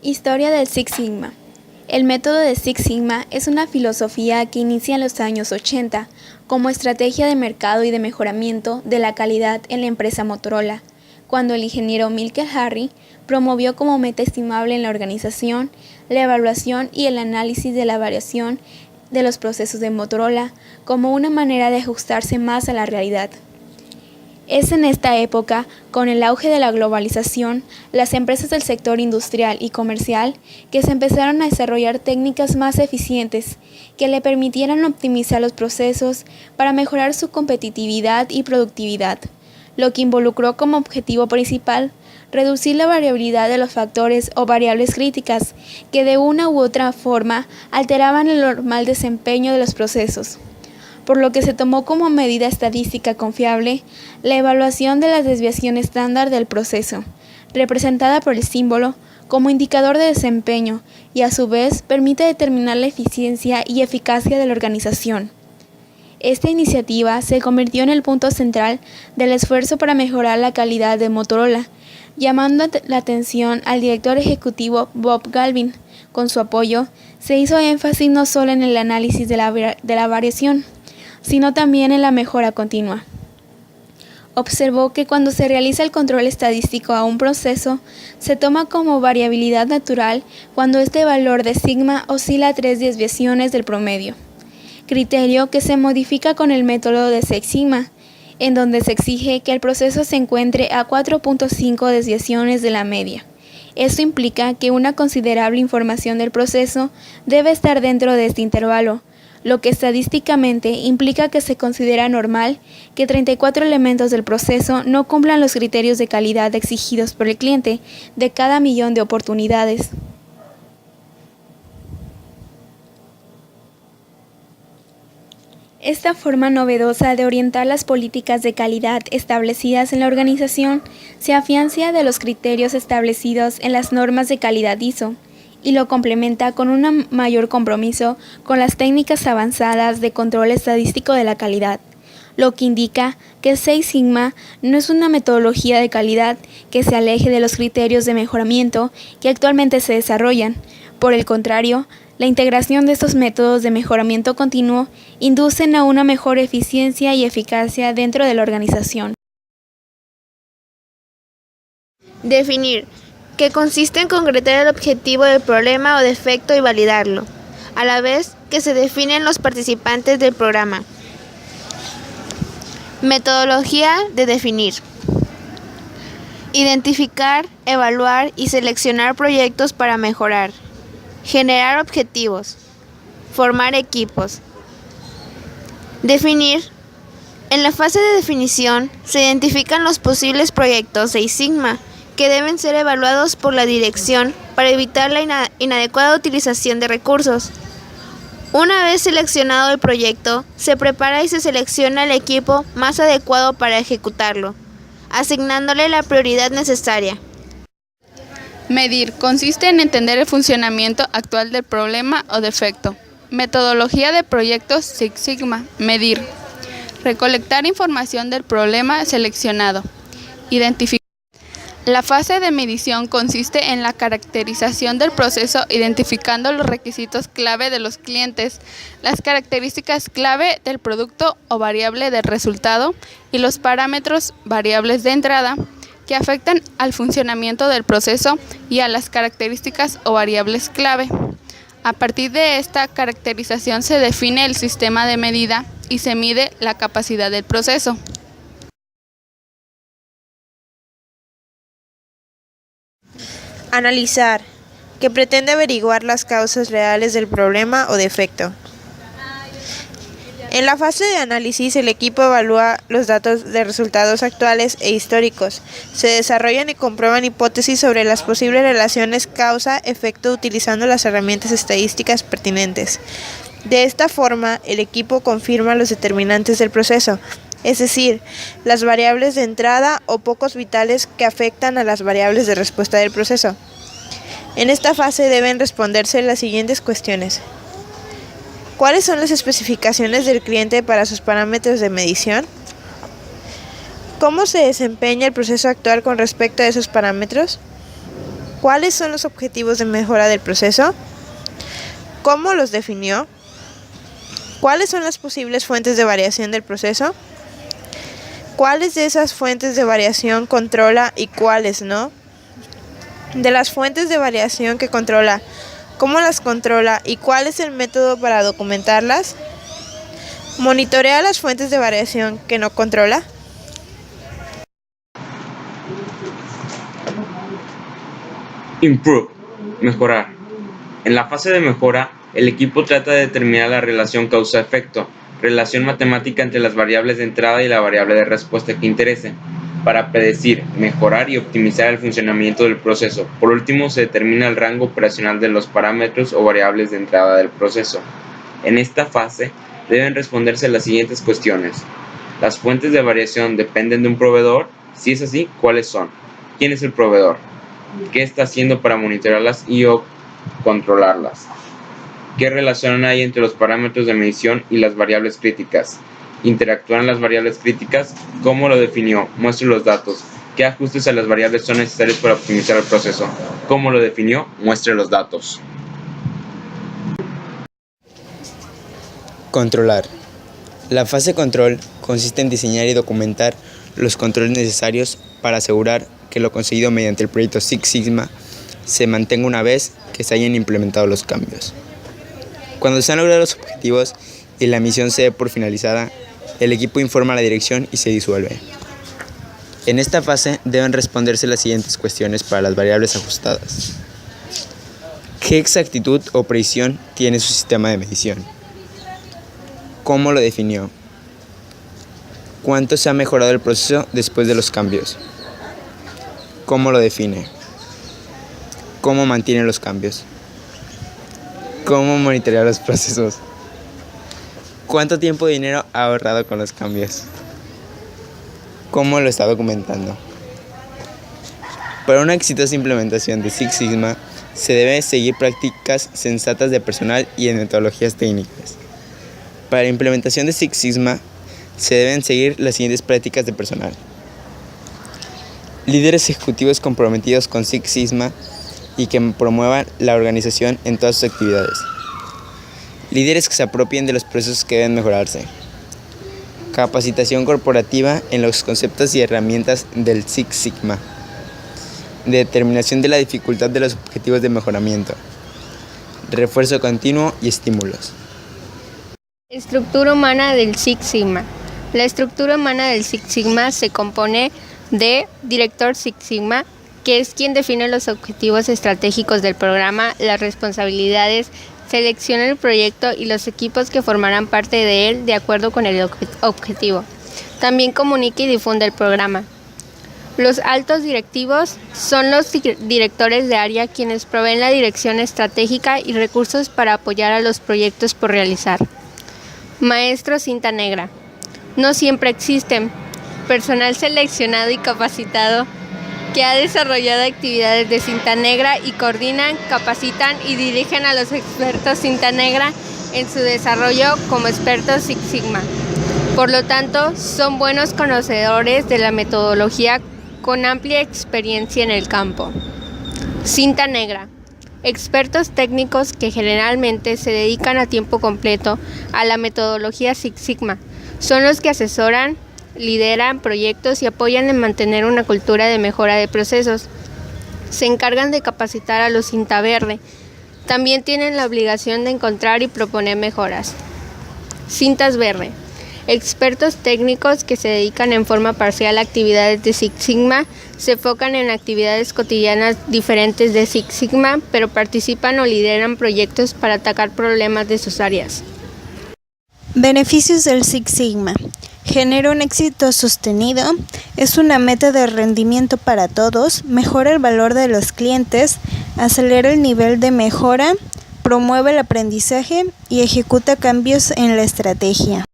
Historia del Six Sigma. El método de Six Sigma es una filosofía que inicia en los años 80 como estrategia de mercado y de mejoramiento de la calidad en la empresa Motorola, cuando el ingeniero Milker Harry promovió como meta estimable en la organización la evaluación y el análisis de la variación de los procesos de Motorola como una manera de ajustarse más a la realidad. Es en esta época, con el auge de la globalización, las empresas del sector industrial y comercial, que se empezaron a desarrollar técnicas más eficientes que le permitieran optimizar los procesos para mejorar su competitividad y productividad, lo que involucró como objetivo principal reducir la variabilidad de los factores o variables críticas que de una u otra forma alteraban el normal desempeño de los procesos, por lo que se tomó como medida estadística confiable la evaluación de la desviación estándar del proceso, representada por el símbolo, como indicador de desempeño y a su vez permite determinar la eficiencia y eficacia de la organización. Esta iniciativa se convirtió en el punto central del esfuerzo para mejorar la calidad de Motorola, llamando la atención al director ejecutivo Bob Galvin. Con su apoyo, se hizo énfasis no solo en el análisis de la variación, sino también en la mejora continua. Observó que cuando se realiza el control estadístico a un proceso, se toma como variabilidad natural cuando este valor de sigma oscila a 3 desviaciones del promedio, criterio que se modifica con el método de Six Sigma, en donde se exige que el proceso se encuentre a 4.5 desviaciones de la media. Esto implica que una considerable información del proceso debe estar dentro de este intervalo, lo que estadísticamente implica que se considera normal que 34 elementos del proceso no cumplan los criterios de calidad exigidos por el cliente de cada millón de oportunidades. Esta forma novedosa de orientar las políticas de calidad establecidas en la organización se afianza de los criterios establecidos en las normas de calidad ISO, y lo complementa con un mayor compromiso con las técnicas avanzadas de control estadístico de la calidad, lo que indica que Six Sigma no es una metodología de calidad que se aleje de los criterios de mejoramiento que actualmente se desarrollan. Por el contrario, la integración de estos métodos de mejoramiento continuo inducen a una mejor eficiencia y eficacia dentro de la organización. Definir, que consiste en concretar el objetivo del problema o defecto y validarlo, a la vez que se definen los participantes del programa. Metodología de definir. Identificar, evaluar y seleccionar proyectos para mejorar. Generar objetivos. Formar equipos. Definir. En la fase de definición se identifican los posibles proyectos Six Sigma que deben ser evaluados por la dirección para evitar la inadecuada utilización de recursos. Una vez seleccionado el proyecto, se prepara y se selecciona el equipo más adecuado para ejecutarlo, asignándole la prioridad necesaria. Medir consiste en entender el funcionamiento actual del problema o defecto. Metodología de proyectos Six Sigma. Medir. Recolectar información del problema seleccionado. Identificar. La fase de medición consiste en la caracterización del proceso identificando los requisitos clave de los clientes, las características clave del producto o variable del resultado y los parámetros variables de entrada que afectan al funcionamiento del proceso y a las características o variables clave. A partir de esta caracterización se define el sistema de medida y se mide la capacidad del proceso. Analizar, que pretende averiguar las causas reales del problema o defecto. En la fase de análisis, el equipo evalúa los datos de resultados actuales e históricos. Se desarrollan y comprueban hipótesis sobre las posibles relaciones causa-efecto utilizando las herramientas estadísticas pertinentes. De esta forma, el equipo confirma los determinantes del proceso, es decir, las variables de entrada o focos vitales que afectan a las variables de respuesta del proceso. En esta fase deben responderse las siguientes cuestiones. ¿Cuáles son las especificaciones del cliente para sus parámetros de medición? ¿Cómo se desempeña el proceso actual con respecto a esos parámetros? ¿Cuáles son los objetivos de mejora del proceso? ¿Cómo los definió? ¿Cuáles son las posibles fuentes de variación del proceso? ¿Cuáles de esas fuentes de variación controla y cuáles no? De las fuentes de variación que controla, ¿cómo las controla y cuál es el método para documentarlas? ¿Monitorea las fuentes de variación que no controla? Improve, mejorar. En la fase de mejora, el equipo trata de determinar la relación causa-efecto, relación matemática entre las variables de entrada y la variable de respuesta que interese, para predecir, mejorar y optimizar el funcionamiento del proceso. Por último, se determina el rango operacional de los parámetros o variables de entrada del proceso. En esta fase, deben responderse las siguientes cuestiones. ¿Las fuentes de variación dependen de un proveedor? Si es así, ¿cuáles son? ¿Quién es el proveedor? ¿Qué está haciendo para monitorearlas y o controlarlas? ¿Qué relación hay entre los parámetros de medición y las variables críticas? ¿Interactúan las variables críticas? ¿Cómo lo definió? Muestre los datos. ¿Qué ajustes a las variables son necesarios para optimizar el proceso? ¿Cómo lo definió? Muestre los datos. Controlar. La fase control consiste en diseñar y documentar los controles necesarios para asegurar que lo conseguido mediante el proyecto Six Sigma se mantenga una vez que se hayan implementado los cambios. Cuando se han logrado los objetivos y la misión se dé por finalizada, el equipo informa a la dirección y se disuelve. En esta fase deben responderse las siguientes cuestiones para las variables ajustadas. ¿Qué exactitud o precisión tiene su sistema de medición? ¿Cómo lo definió? ¿Cuánto se ha mejorado el proceso después de los cambios? ¿Cómo lo define? ¿Cómo mantiene los cambios? ¿Cómo monitorea los procesos? ¿Cuánto tiempo y dinero ha ahorrado con los cambios? ¿Cómo lo está documentando? Para una exitosa implementación de Six Sigma, se deben seguir prácticas sensatas de personal y en metodologías técnicas. Para la implementación de Six Sigma, se deben seguir las siguientes prácticas de personal. Líderes ejecutivos comprometidos con Six Sigma y que promuevan la organización en todas sus actividades. Líderes que se apropien de los procesos que deben mejorarse. Capacitación corporativa en los conceptos y herramientas del Six Sigma. Determinación de la dificultad de los objetivos de mejoramiento. Refuerzo continuo y estímulos. Estructura humana del Six Sigma. La estructura humana del Six Sigma se compone de director Six Sigma, que es quien define los objetivos estratégicos del programa, las responsabilidades, selecciona el proyecto y los equipos que formarán parte de él de acuerdo con el objetivo. También comunica y difunde el programa. Los altos directivos son los directores de área quienes proveen la dirección estratégica y recursos para apoyar a los proyectos por realizar. Maestro cinta negra. No siempre existen. Personal seleccionado y capacitado que ha desarrollado actividades de cinta negra y coordinan, capacitan y dirigen a los expertos cinta negra en su desarrollo como expertos Six Sigma. Por lo tanto, son buenos conocedores de la metodología con amplia experiencia en el campo. Cinta negra. Expertos técnicos que generalmente se dedican a tiempo completo a la metodología Six Sigma. Son los que asesoran, lideran proyectos y apoyan en mantener una cultura de mejora de procesos. Se encargan de capacitar a los cinta verde. También tienen la obligación de encontrar y proponer mejoras. Cintas verde. Expertos técnicos que se dedican en forma parcial a actividades de Six Sigma, se enfocan en actividades cotidianas diferentes de Six Sigma, pero participan o lideran proyectos para atacar problemas de sus áreas. Beneficios del Six Sigma. Genera un éxito sostenido, es una meta de rendimiento para todos, mejora el valor de los clientes, acelera el nivel de mejora, promueve el aprendizaje y ejecuta cambios en la estrategia.